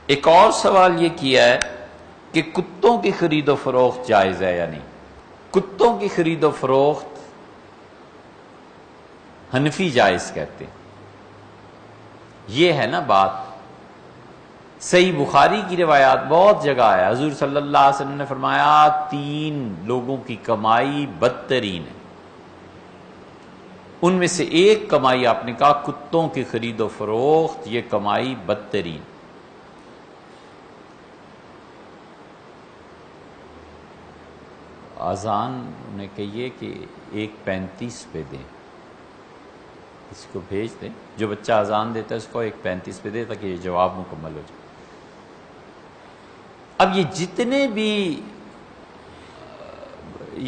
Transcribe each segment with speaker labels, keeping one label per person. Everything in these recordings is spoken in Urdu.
Speaker 1: ایک اور سوال یہ کیا ہے کہ کتوں کی خرید و فروخت جائز ہے یا نہیں. کتوں کی خرید و فروخت حنفی جائز کہتے ہیں. یہ ہے نا بات. صحیح بخاری کی روایات بہت جگہ ہے. حضور صلی اللہ علیہ وسلم نے فرمایا 3 لوگوں کی کمائی بدترین ہے. ان میں سے ایک کمائی آپ نے کہا کتوں کی خرید و فروخت، یہ کمائی بدترین. اذان نے کہیے کہ 1:35 پہ دیں، اس کو بھیج دیں. جو بچہ اذان دیتا ہے اس کو 1:35 پہ دے تاکہ یہ جواب مکمل ہو جائے. اب یہ جتنے بھی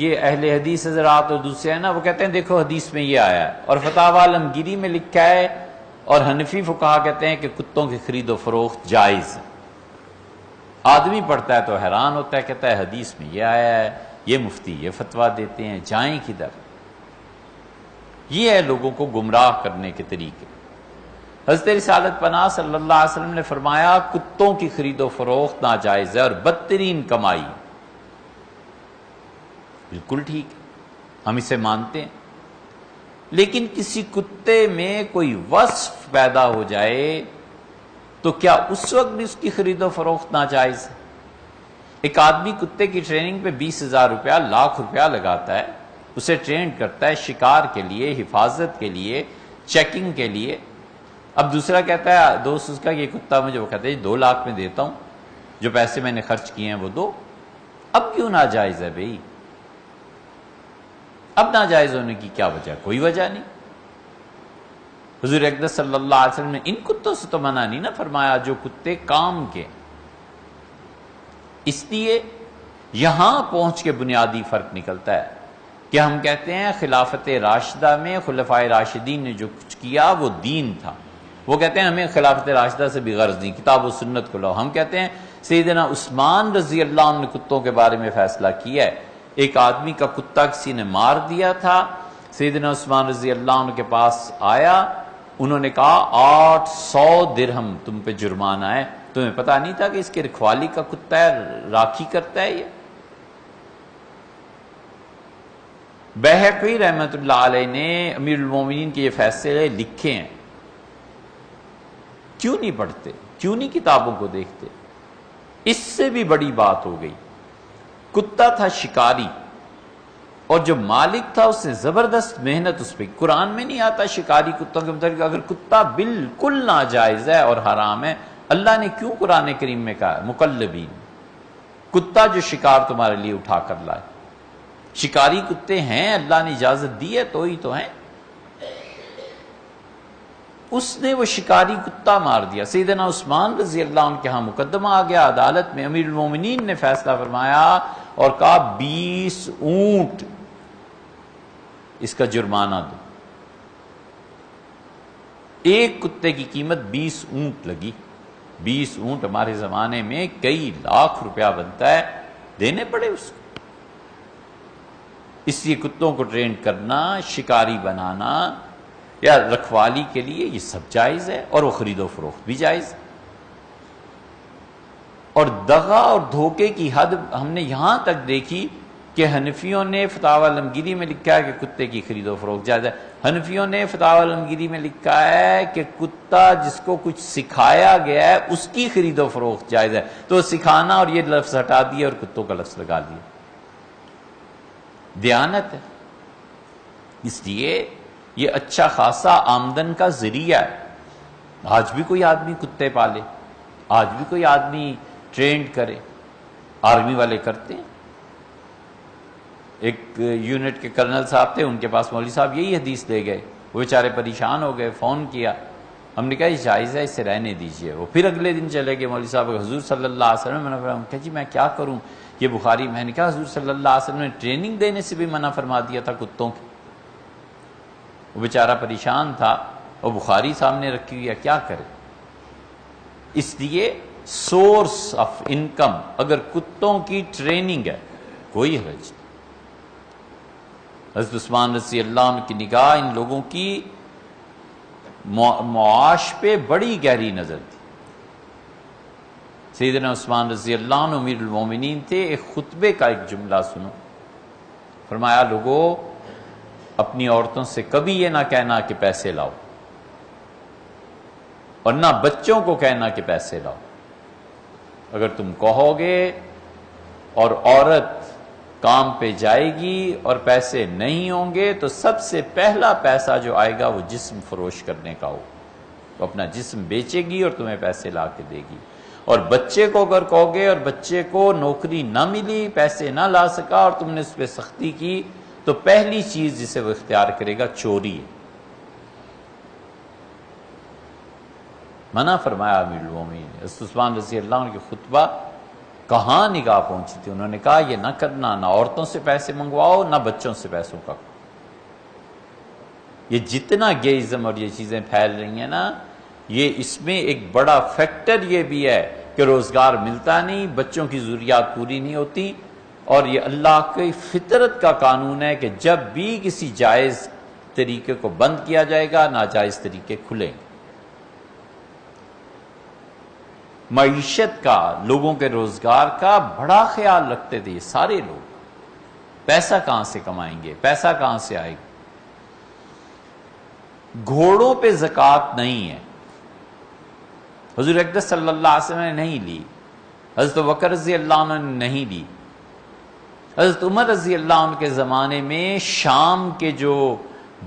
Speaker 1: یہ اہل حدیث حضرات اور دوسرے ہیں نا، وہ کہتے ہیں دیکھو حدیث میں یہ آیا ہے اور فتاوی عالمگیری میں لکھا ہے، اور حنفی فقہا کہتے ہیں کہ کتوں کی خرید و فروخت جائز ہے. آدمی پڑھتا ہے تو حیران ہوتا ہے، کہتا ہے حدیث میں یہ آیا ہے، یہ مفتی یہ فتویٰ دیتے ہیں، جائیں کدھر؟ یہ ہے لوگوں کو گمراہ کرنے کے طریقے. حضرت رسالت پناہ صلی اللہ علیہ وسلم نے فرمایا کتوں کی خرید و فروخت ناجائز ہے اور بدترین کمائی. بالکل ٹھیک ہے، ہم اسے مانتے ہیں. لیکن کسی کتے میں کوئی وصف پیدا ہو جائے تو کیا اس وقت بھی اس کی خرید و فروخت ناجائز ہے؟ ایک آدمی کتے کی ٹریننگ پہ 20,000 روپیہ، لاکھ روپیہ لگاتا ہے، اسے ٹرین کرتا ہے شکار کے لیے، حفاظت کے لیے، چیکنگ کے لیے. اب دوسرا کہتا ہے دوست اس کا یہ کتا مجھے، وہ کہتا ہے 2 لاکھ میں دیتا ہوں، جو پیسے میں نے خرچ کیے ہیں وہ دو. اب کیوں ناجائز ہے بھئی؟ اب ناجائز ہونے کی کیا وجہ؟ کوئی وجہ نہیں. حضور اقدس صلی اللہ علیہ وسلم نے ان کتوں سے تو منع نہیں نہ فرمایا جو کتے کام کے. اس لیے یہاں پہنچ کے بنیادی فرق نکلتا ہے کہ ہم کہتے ہیں خلافت راشدہ میں خلفائے راشدین نے جو کچھ کیا وہ دین تھا. وہ کہتے ہیں ہمیں خلافت راشدہ سے بھی غرض نہیں، کتاب و سنت کو لاؤ. ہم کہتے ہیں سیدنا عثمان رضی اللہ عنہ نے کتوں کے بارے میں فیصلہ کیا ہے. ایک آدمی کا کتا کسی نے مار دیا تھا، سیدنا عثمان رضی اللہ عنہ کے پاس آیا، انہوں نے کہا 800 درہم تم پہ جرمانہ ہے. تمہیں پتا نہیں تھا کہ اس کے رکھوالی کا کتا ہے، راکھی کرتا ہے یہ؟ بیہقی رحمت اللہ علیہ نے امیر المومنین کے یہ فیصلے لکھے ہیں. کیوں نہیں پڑھتے؟ کیوں نہیں کتابوں کو دیکھتے؟ اس سے بھی بڑی بات ہو گئی. کتا تھا شکاری، اور جو مالک تھا اس نے زبردست محنت اس پہ. قرآن میں نہیں آتا شکاری کتوں کے متعلق اگر کتا بالکل ناجائز ہے اور حرام ہے، اللہ نے کیوں قرآن کریم میں کہا مقلبین؟ کتا جو شکار تمہارے لیے اٹھا کر لائے. شکاری کتے ہیں، اللہ نے اجازت دی ہے تو ہی تو ہیں. اس نے وہ شکاری کتا مار دیا. سیدنا عثمان رضی اللہ عنہ کے ہاں مقدمہ آ گیا عدالت میں. امیر المومنین نے فیصلہ فرمایا اور کہا 20 اونٹ اس کا جرمانہ دو. ایک کتے کی قیمت 20 اونٹ لگی. 20 اونٹ ہمارے زمانے میں کئی لاکھ روپیہ بنتا ہے، دینے پڑے اس کو. اس لیے کتوں کو ٹرین کرنا، شکاری بنانا یا رکھوالی کے لیے یہ سب جائز ہے، اور وہ خرید و فروخت بھی جائز ہے. اور دغا اور دھوکے کی حد ہم نے یہاں تک دیکھی کہ حنفیوں نے فتاوی عالمگیری میں لکھا ہے کہ کتے کی خرید و فروخت جائز ہے. حنفیوں نے فتاوی عالمگیری میں لکھا ہے کہ کتا جس کو کچھ سکھایا گیا ہے اس کی خرید و فروخت جائز ہے. تو سکھانا اور یہ لفظ ہٹا دیا اور کتوں کا لفظ لگا دیا. دیانت ہے. اس لیے یہ اچھا خاصا آمدن کا ذریعہ ہے. آج بھی کوئی آدمی کتے پالے، آج بھی کوئی آدمی ٹرینڈ کرے. آرمی والے کرتے ہیں. ایک یونٹ کے کرنل صاحب تھے، ان کے پاس مولوی صاحب یہی حدیث لے گئے. وہ بیچارے پریشان ہو گئے، فون کیا. ہم نے کہا یہ جائز ہے، اسے رہنے دیجئے. وہ پھر اگلے دن چلے گئے مولوی صاحب حضور صلی اللہ علیہ وسلم نے کہا جی میں کیا کروں، یہ بخاری. میں نے کہا حضور صلی اللہ علیہ وسلم نے ٹریننگ دینے سے بھی منع فرما دیا تھا کتوں کی. وہ بیچارہ پریشان تھا، وہ بخاری سامنے رکھی ہوئی ہے، کیا کرے. اس لیے سورس آف انکم اگر کتوں کی ٹریننگ ہے کوئی حرج نہیں. حضرت عثمان رضی اللہ عنہ کی نگاہ ان لوگوں کی معاش پہ بڑی گہری نظر تھی. سیدنا عثمان رضی اللہ عنہ امیر المومنین تھے، ایک خطبے کا ایک جملہ سنو، فرمایا لوگو اپنی عورتوں سے کبھی یہ نہ کہنا کہ پیسے لاؤ، اور نہ بچوں کو کہنا کہ پیسے لاؤ۔ اگر تم کہو گے اور عورت کام پہ جائے گی اور پیسے نہیں ہوں گے تو سب سے پہلا پیسہ جو آئے گا وہ جسم فروش کرنے کا ہو، وہ اپنا جسم بیچے گی اور تمہیں پیسے لا کے دے گی۔ اور بچے کو اگر کہو گے اور بچے کو نوکری نہ ملی، پیسے نہ لا سکا اور تم نے اس پہ سختی کی، تو پہلی چیز جسے وہ اختیار کرے گا چوری ہے۔ منع فرمایا امیر المومنین۔ حضرت عثمان رضی اللہ عنہ کے خطبہ کہاں نگاہ پہنچی تھی، انہوں نے کہا یہ نہ کرنا، نہ عورتوں سے پیسے منگواؤ، نہ بچوں سے پیسوں کا۔ یہ جتنا گیزم اور یہ چیزیں پھیل رہی ہیں نا، یہ اس میں ایک بڑا فیکٹر یہ بھی ہے کہ روزگار ملتا نہیں، بچوں کی ضروریات پوری نہیں ہوتی، اور یہ اللہ کی فطرت کا قانون ہے کہ جب بھی کسی جائز طریقے کو بند کیا جائے گا، ناجائز طریقے کھلیں گے۔ معیشت کا، لوگوں کے روزگار کا بڑا خیال رکھتے تھے یہ سارے لوگ۔ پیسہ کہاں سے کمائیں گے، پیسہ کہاں سے آئے گا؟ گھوڑوں پہ زکوٰۃ نہیں ہے، حضور اقدس صلی اللہ علیہ وسلم نے نہیں لی، حضرت بکر رضی اللہ عنہ نے نہیں لی۔ حضرت عمر رضی اللہ عنہ کے زمانے میں شام کے جو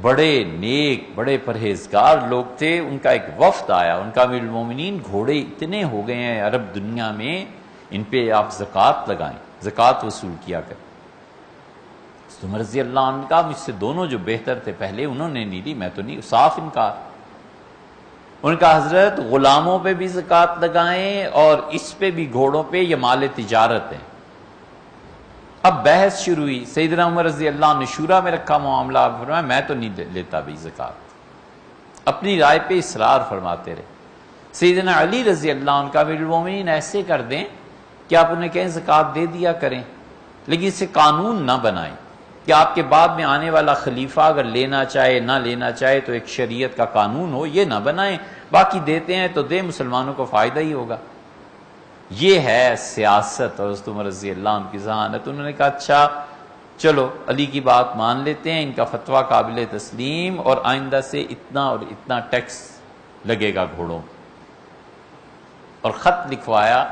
Speaker 1: بڑے نیک، بڑے پرہیزگار لوگ تھے، ان کا ایک وفد آیا، ان کا امیر المومنین گھوڑے اتنے ہو گئے ہیں عرب دنیا میں، ان پہ آپ زکوٰۃ لگائیں، زکوٰۃ وصول کیا کریں۔ حضرت عمر رضی اللہ عنہ کا مجھ سے دونوں جو بہتر تھے پہلے، انہوں نے نہیں لی، میں تو نہیں، صاف انکار۔ ان کا حضرت غلاموں پہ بھی زکوٰۃ لگائیں اور اس پہ بھی، گھوڑوں پہ، یہ مال تجارت ہے۔ اب بحث شروع ہوئی، سیدنا عمر رضی اللہ عنہ نے شورا میں رکھا معاملہ، فرمایا میں تو نہیں لیتا بھی زکوٰۃ، اپنی رائے پہ اصرار فرماتے رہے۔ سیدنا علی رضی اللہ عنہ کا امیر المومنین ایسے کر دیں کہ آپ انہیں کہیں زکوٰۃ دے دیا کریں، لیکن اسے قانون نہ بنائیں کہ آپ کے بعد میں آنے والا خلیفہ اگر لینا چاہے نہ لینا چاہے تو ایک شریعت کا قانون ہو، یہ نہ بنائیں، باقی دیتے ہیں تو دیں، مسلمانوں کو فائدہ ہی ہوگا۔ یہ ہے سیاست اور حضرت عمر رضی اللہ عنہ کی ذہانت۔ انہوں نے کہا اچھا چلو علی کی بات مان لیتے ہیں، ان کا فتویٰ قابل تسلیم، اور آئندہ سے اتنا اور اتنا ٹیکس لگے گا گھوڑوں، اور خط لکھوایا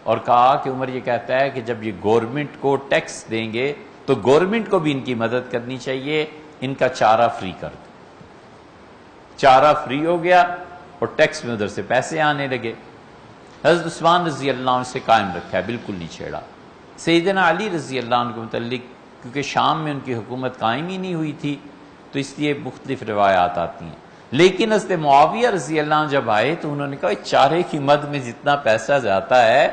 Speaker 1: اور کہا کہ عمر یہ کہتا ہے کہ جب یہ گورنمنٹ کو ٹیکس دیں گے تو گورنمنٹ کو بھی ان کی مدد کرنی چاہیے، ان کا چارہ فری کر دو۔ چارہ فری ہو گیا اور ٹیکس میں ادھر سے پیسے آنے لگے۔ حضرت عثمان رضی اللہ عنہ سے قائم رکھا ہے، بالکل نہیں چھیڑا۔ سیدنا علی رضی اللہ عنہ کے متعلق کیونکہ شام میں ان کی حکومت قائم ہی نہیں ہوئی تھی تو اس لیے مختلف روایات آتی ہیں، لیکن حضرت معاویہ رضی اللہ عنہ جب آئے تو انہوں نے کہا چارے کی مد میں جتنا پیسہ جاتا ہے،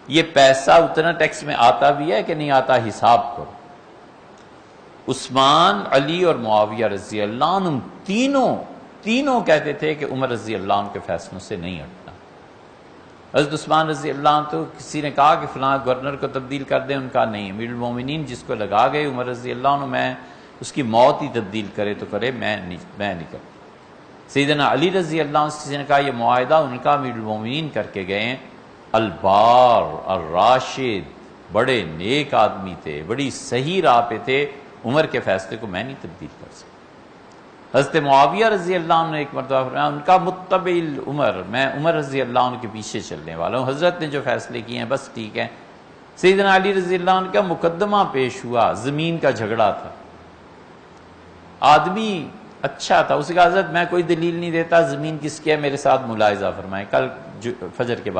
Speaker 1: یہ پیسہ اتنا ٹیکس میں آتا بھی ہے کہ نہیں آتا، حساب کرو۔ عثمان، علی اور معاویہ رضی اللہ عنہ تینوں کہتے تھے کہ عمر رضی اللہ عنہ کے فیصلوں سے نہیں ہٹنا۔ حضرت عثمان رضی اللہ عنہ تو کسی نے کہا کہ فلاں گورنر کو تبدیل کر دیں، ان کا نہیں، امیر المومنین جس کو لگا گئے عمر رضی اللہ عنہ، میں اس کی موت ہی تبدیل کرے تو کرے، میں نہیں کرتا۔ سیدنا علی رضی اللہ عنہ سے کسی نے کہا یہ معاہدہ ان کا امیر المومنین کر کے گئے ہیں، البار الراشد، بڑے نیک آدمی تھے، بڑی صحیح راہ پہ تھے، عمر کے فیصلے کو میں نہیں تبدیل کر سکتا۔ حضرت معاویہ رضی اللہ عنہ نے ایک مرتبہ فرمایا ان کا متبع العمر، میں عمر رضی اللہ عنہ کے پیچھے چلنے والا ہوں، حضرت نے جو فیصلے کیے ہیں بس ٹھیک ہے۔ سیدنا علی رضی اللہ عنہ کا مقدمہ پیش ہوا، زمین کا جھگڑا تھا، آدمی اچھا تھا، اس نے کہا حضرت میں کوئی دلیل نہیں دیتا، زمین کس کی ہے، میرے ساتھ ملاحظہ فرمائیں، کل فجر کے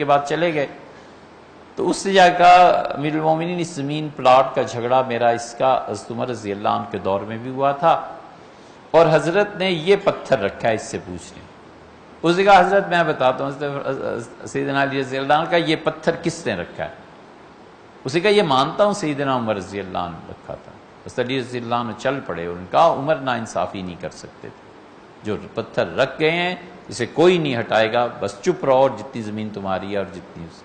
Speaker 1: بعد چلے گئے تو اس نے جا کہا امیر المومنین اس زمین پلاٹ کا جھگڑا میرا اس کا حضرت عمر رضی اللہ عنہ کے دور میں بھی ہوا تھا، اور حضرت نے یہ پتھر رکھا ہے، اس سے پوچھ لیں۔ اس نے کہا حضرت میں بتاتا ہوں، سیدنا علی رضی اللہ عنہ کا یہ پتھر کس نے رکھا ہے؟ اس نے کہا یہ مانتا ہوں سیدنا عمر رضی اللہ عنہ رکھا تھا۔ حضرت علی رضی اللہ عنہ چل پڑے، ان کا عمر نا انصافی نہیں کر سکتے تھے، جو پتھر رکھ گئے ہیں اسے کوئی نہیں ہٹائے گا، بس چپ رہو، اور جتنی زمین تمہاری ہے اور جتنی اس۔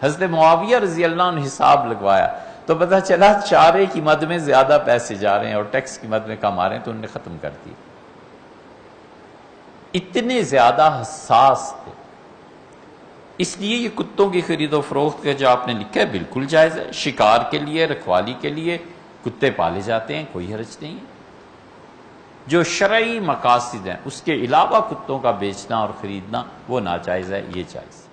Speaker 1: حضرت معاویہ رضی اللہ عنہ حساب لگوایا تو پتہ چلا چارے کی مد میں زیادہ پیسے جا رہے ہیں اور ٹیکس کی مد میں کم آ رہے ہیں، تو انہوں نے ختم کر دی۔ اتنے زیادہ حساس تھے۔ اس لیے یہ کتوں کی خرید و فروخت کا جو آپ نے لکھا ہے بالکل جائز ہے. شکار کے لیے، رکھوالی کے لیے کتے پالے جاتے ہیں، کوئی حرج نہیں ہے. جو شرعی مقاصد ہیں اس کے علاوہ کتوں کا بیچنا اور خریدنا وہ ناجائز ہے، یہ جائز.